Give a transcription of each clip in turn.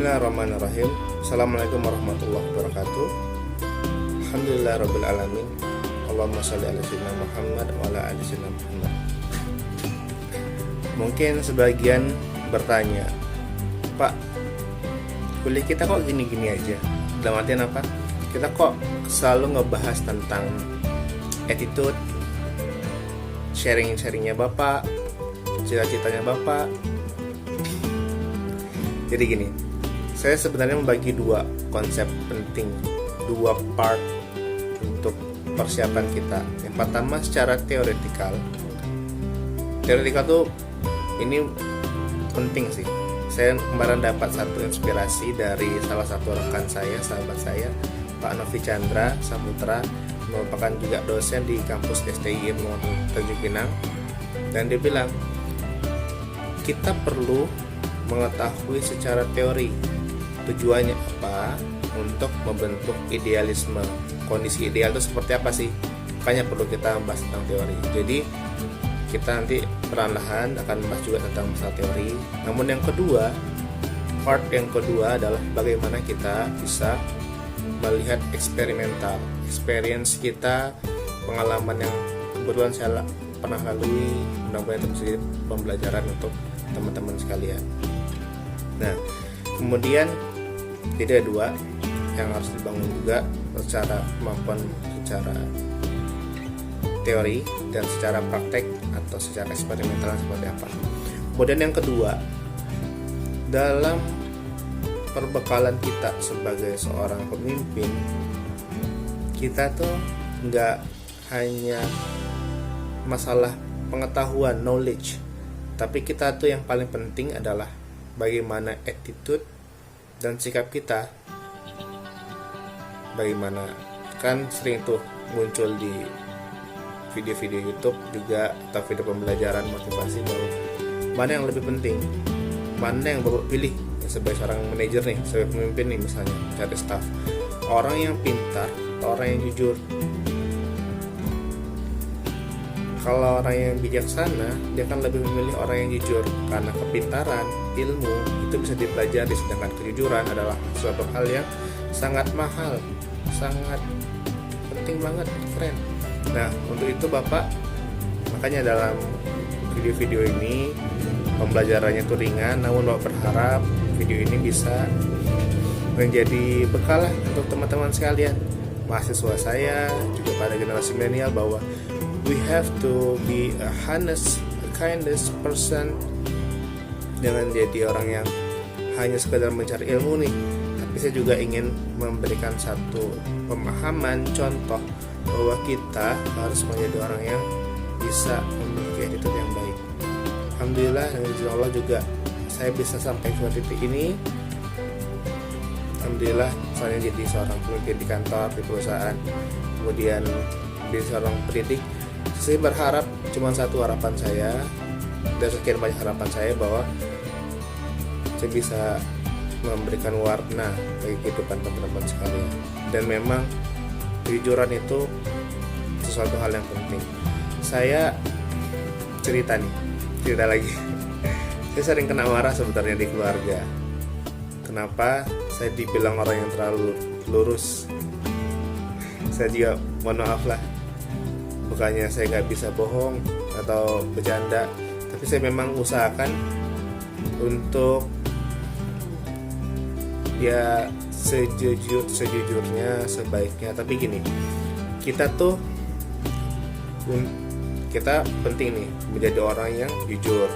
Bismillahirrahmanirrahim. Assalamualaikum warahmatullahi wabarakatuh. Alhamdulillahirrabbilalamin. Allahumma sholli ala sayyidina Muhammad wa ala ali sayyidina Muhammad. Mungkin sebagian bertanya, Pak, kuliah kita kok gini-gini aja? Dalam artian apa? Kita kok selalu ngebahas tentang attitude, sharing-sharingnya Bapak, cita-citanya Bapak. Jadi gini, saya sebenarnya membagi dua konsep penting, dua part untuk persiapan kita. Yang pertama secara teoretikal. Teoretikal tuh ini penting sih. Saya kemarin dapat satu inspirasi dari salah satu rekan saya, sahabat saya, Pak Novi Chandra Saputra, merupakan juga dosen di kampus STIM Tanjung Pinang. Dan dia bilang, kita perlu mengetahui secara teori tujuannya apa untuk membentuk idealisme. Kondisi ideal itu seperti apa sih? Makanya perlu kita bahas tentang teori. Jadi kita nanti perlahan akan membahas juga tentang masalah teori. Namun yang kedua, part yang kedua adalah bagaimana kita bisa melihat eksperimental, experience kita, pengalaman yang kebetulan saya pernah lalui. Mudah-mudahan itu menjadi pembelajaran untuk teman-teman sekalian. Nah, kemudian tidak dua yang harus dibangun juga secara kemampuan secara teori dan secara praktek atau secara eksperimental seperti apa. Kemudian yang kedua, dalam perbekalan kita sebagai seorang pemimpin, kita tuh nggak hanya masalah pengetahuan, knowledge, tapi kita tuh yang paling penting adalah bagaimana attitude dan sikap kita. Bagaimana, kan sering tuh muncul di video-video YouTube juga atau video pembelajaran motivasi bahwa mana yang lebih penting, mana yang Bapak pilih sebagai seorang manajer nih, sebagai pemimpin nih misalnya, cari staff, orang yang pintar atau orang yang jujur. Kalau orang yang bijaksana, dia akan lebih memilih orang yang jujur, karena kepintaran, ilmu itu bisa dipelajari, sedangkan kejujuran adalah suatu hal yang sangat mahal, sangat penting banget, friend. Nah, untuk itu Bapak, makanya dalam video-video ini pembelajarannya itu ringan, namun Bapak berharap video ini bisa menjadi bekal untuk teman-teman sekalian, mahasiswa saya, juga pada generasi milenial, bahwa we have to be a honest, a kindest person. Jangan jadi orang yang hanya sekedar mencari ilmu nih, tapi saya juga ingin memberikan satu pemahaman, contoh bahwa kita harus menjadi orang yang bisa memiliki attitude yang baik. Alhamdulillah, dengan izin Allah juga saya bisa sampai ke titik ini. Alhamdulillah, saya jadi seorang pemimpin di kantor, di perusahaan, kemudian menjadi seorang pendidik. Saya berharap cuma satu harapan saya, dan sekian banyak harapan saya, bahwa saya bisa memberikan warna bagi kehidupan teman-teman sekalian. Dan memang kejujuran itu sesuatu hal yang penting. Saya cerita lagi. Saya sering kena marah sebenarnya di keluarga. Kenapa saya dibilang orang yang terlalu lurus? Saya juga mohon maaf lah, bukannya saya nggak bisa bohong atau bercanda, tapi saya memang usahakan untuk ya sejujurnya, sebaiknya. Tapi gini, kita penting nih menjadi orang yang jujur,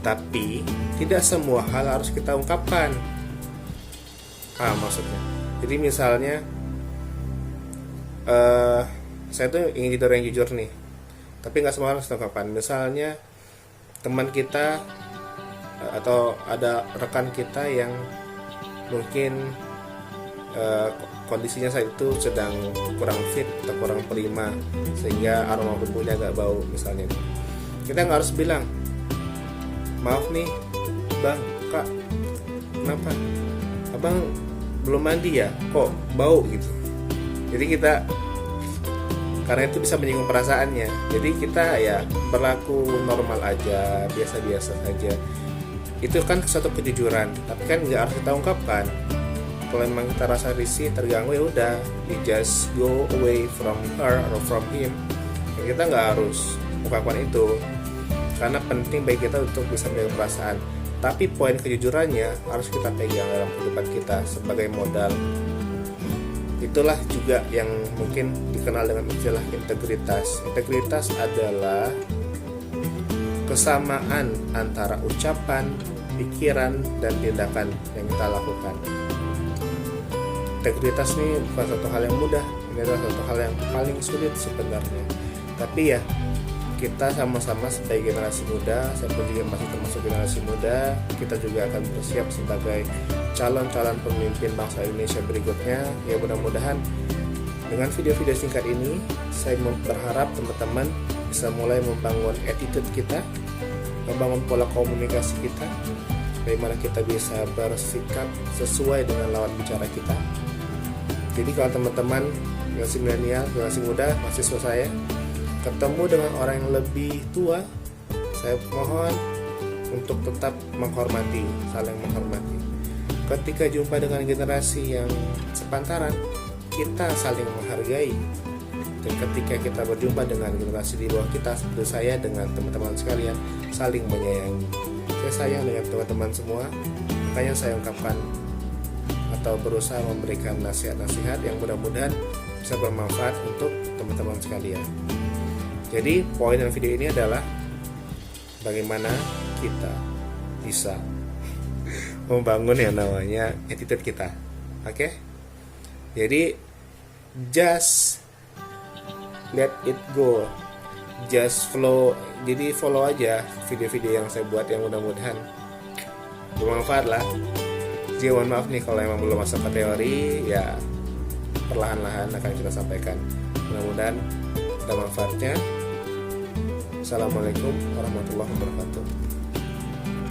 tapi tidak semua hal harus kita ungkapkan. Maksudnya, jadi misalnya saya tuh ingin jadi orang yang jujur nih, tapi nggak semua harus diungkapkan. Misalnya teman kita atau ada rekan kita yang mungkin kondisinya saat itu sedang kurang fit atau kurang prima, sehingga aroma tubuhnya agak bau misalnya. Kita nggak harus bilang, maaf nih bang, kak, kenapa abang belum mandi ya, kok bau gitu. Jadi kita, karena itu bisa menyinggung perasaannya, jadi kita ya berlaku normal aja, biasa-biasa saja. itu kan suatu kejujuran, tapi kan nggak harus kita ungkapkan. Kalau memang kita rasa risih, terganggu, ya udah, we just go away from her or from him. Ya, kita nggak harus ungkapkan itu, karena penting bagi kita untuk bisa menjaga perasaan. Tapi poin kejujurannya harus kita pegang dalam kehidupan kita sebagai modal. Itulah juga yang mungkin dikenal dengan istilah integritas. Integritas adalah kesamaan antara ucapan, pikiran, dan tindakan yang kita lakukan. Integritas ini bukan satu hal yang mudah, ini adalah satu hal yang paling sulit sebenarnya. Tapi ya, kita sama-sama sebagai generasi muda, saya pun juga masih termasuk generasi muda, kita juga akan bersiap sebagai calon-calon pemimpin bangsa Indonesia berikutnya. Ya, mudah-mudahan dengan video-video singkat ini, saya berharap teman-teman bisa mulai membangun attitude kita, membangun pola komunikasi kita, bagaimana kita bisa bersikap sesuai dengan lawan bicara kita. Jadi kalau teman-teman generasi milenial, generasi muda, mahasiswa saya ketemu dengan orang yang lebih tua, saya mohon untuk tetap menghormati, saling menghormati. Ketika jumpa dengan generasi yang sepantaran, kita saling menghargai. Dan ketika kita berjumpa dengan generasi di bawah kita, seperti saya dengan teman-teman sekalian, saling menyayangi. Saya sayang dengan teman-teman semua, makanya saya ungkapkan atau berusaha memberikan nasihat-nasihat yang mudah-mudahan bisa bermanfaat untuk teman-teman sekalian. Jadi poin dalam video ini adalah bagaimana kita bisa membangun yang namanya attitude kita. Oke? Jadi just let it go, just flow. Jadi follow aja video-video yang saya buat yang mudah-mudahan bermanfaat lah. Jadi mohon maaf nih kalau emang belum masuk ke teori, ya perlahan-lahan akan kita sampaikan. Mudah-mudahan ada manfaatnya. Assalamualaikum warahmatullahi wabarakatuh.